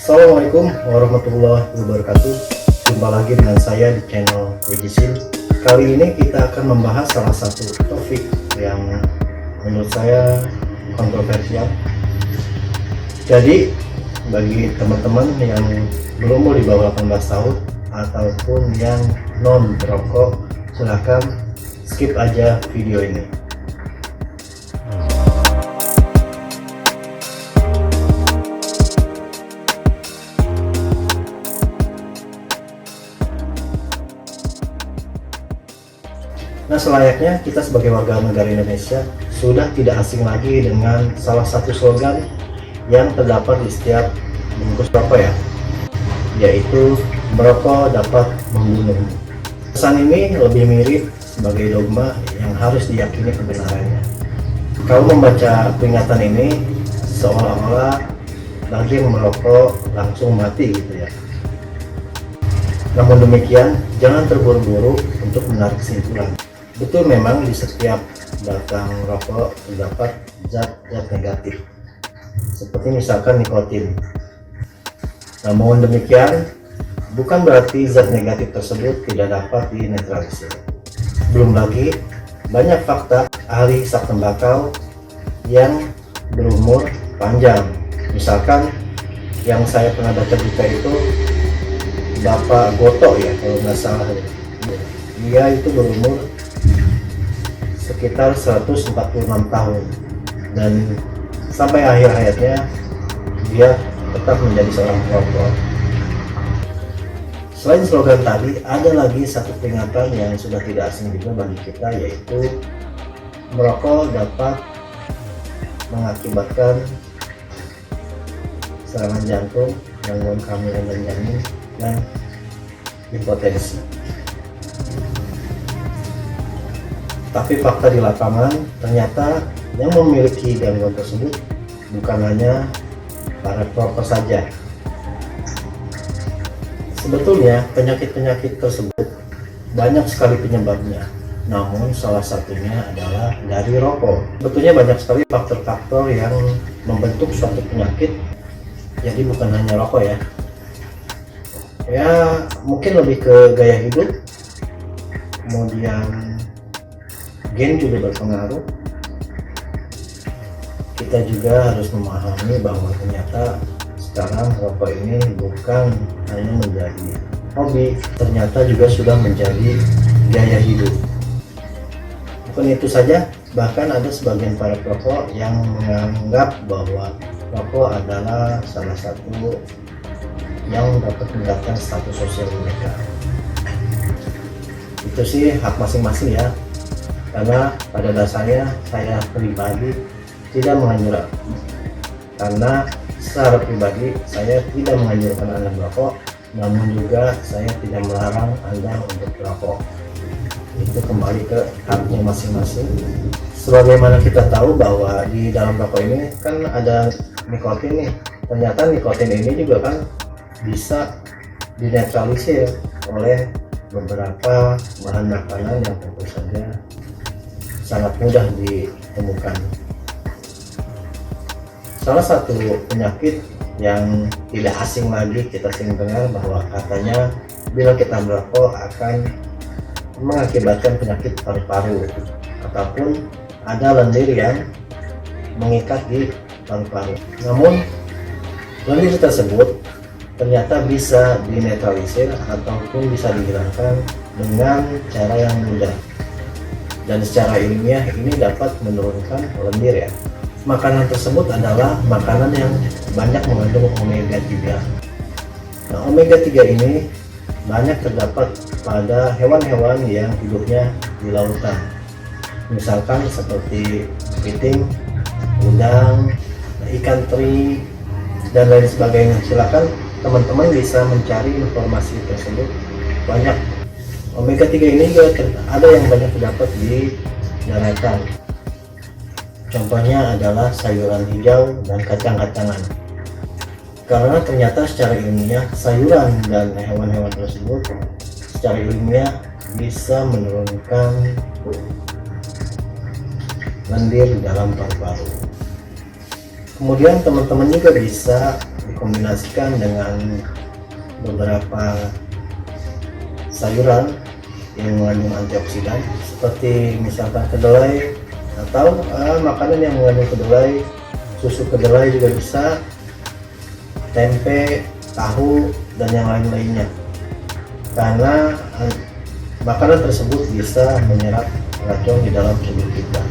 Assalamualaikum warahmatullahi wabarakatuh. Jumpa lagi dengan saya di channel Wijisil. Kali ini kita akan membahas salah satu topik yang menurut saya kontroversial. Jadi bagi teman-teman yang belum di bawah 18 tahun ataupun yang non perokok, silahkan skip aja video ini. Nah, selayaknya kita sebagai warga negara Indonesia sudah tidak asing lagi dengan salah satu slogan yang terdapat di setiap bungkus rokok ya, yaitu merokok dapat membunuh. Pesan ini lebih mirip sebagai dogma yang harus diyakini kebenarannya. Kalau membaca peringatan ini seolah-olah bagi yang merokok langsung mati gitu ya. Namun demikian, jangan terburu-buru untuk menarik kesimpulan. Betul, memang di setiap batang rokok terdapat zat-zat negatif, seperti misalkan nikotin. Namun demikian, bukan berarti zat negatif tersebut tidak dapat dinetralisir. Belum lagi, banyak fakta ahli hisap tembakau yang berumur panjang. Misalkan yang saya pernah baca berita itu, Bapak Goto ya kalau nggak salah, dia itu berumur sekitar 146 tahun dan sampai akhir hayatnya dia tetap menjadi seorang perokok. Selain slogan tadi, ada lagi satu peringatan yang sudah tidak asing juga bagi kita, yaitu merokok dapat mengakibatkan serangan jantung, gangguan kehamilan dan janin, dan impotensi. Tapi fakta di lapangan, ternyata yang memiliki gangguan tersebut bukan hanya para perokok saja. Sebetulnya penyakit-penyakit tersebut banyak sekali penyebabnya, namun salah satunya adalah dari rokok. Sebetulnya banyak sekali faktor-faktor yang membentuk suatu penyakit, jadi bukan hanya rokok ya. Ya mungkin lebih ke gaya hidup, kemudian gen juga berpengaruh. Kita juga harus memahami bahwa ternyata sekarang rokok ini bukan hanya menjadi hobi, ternyata juga sudah menjadi gaya hidup. Bukan itu saja, bahkan ada sebagian para perokok yang menganggap bahwa rokok adalah salah satu yang dapat meningkatkan status sosial mereka. Itu sih hak masing-masing ya, karena pada dasarnya saya pribadi tidak menganjurkan, karena secara pribadi saya tidak menganjurkan Anda merokok, namun juga saya tidak melarang Anda untuk merokok. Itu kembali ke haknya masing-masing. Sebagaimana kita tahu bahwa di dalam rokok ini kan ada nikotin nih, ternyata nikotin ini juga kan bisa dinetralisir oleh beberapa bahan makanan yang tentu saja sangat mudah ditemukan. Salah satu penyakit yang tidak asing lagi kita sering dengar bahwa katanya bila kita merokok akan mengakibatkan penyakit paru-paru, ataupun ada lendir yang mengikat di paru-paru. Namun lendir tersebut ternyata bisa dinetralisir ataupun bisa dihilangkan dengan cara yang mudah. Dan secara ilmiah ini dapat menurunkan lendir ya. Makanan tersebut adalah makanan yang banyak mengandung omega 3. Nah, omega 3 ini banyak terdapat pada hewan-hewan yang hidupnya di lautan. Misalkan seperti kepiting, udang, ikan teri, dan lain sebagainya. Silakan teman-teman bisa mencari informasi tersebut. Banyak omega 3 ini juga ada yang banyak terdapat di daratan. Contohnya adalah sayuran hijau dan kacang-kacangan. Karena ternyata secara ilmiah sayuran dan hewan-hewan tersebut secara ilmiah bisa menurunkan lendir dalam paru-paru. Kemudian teman-teman juga bisa dikombinasikan dengan beberapa sayuran yang mengandung antioksidan seperti misalkan kedelai atau makanan yang mengandung kedelai, susu kedelai juga bisa, tempe, tahu, dan yang lain-lainnya, karena makanan tersebut bisa menyerap racun di dalam tubuh kita.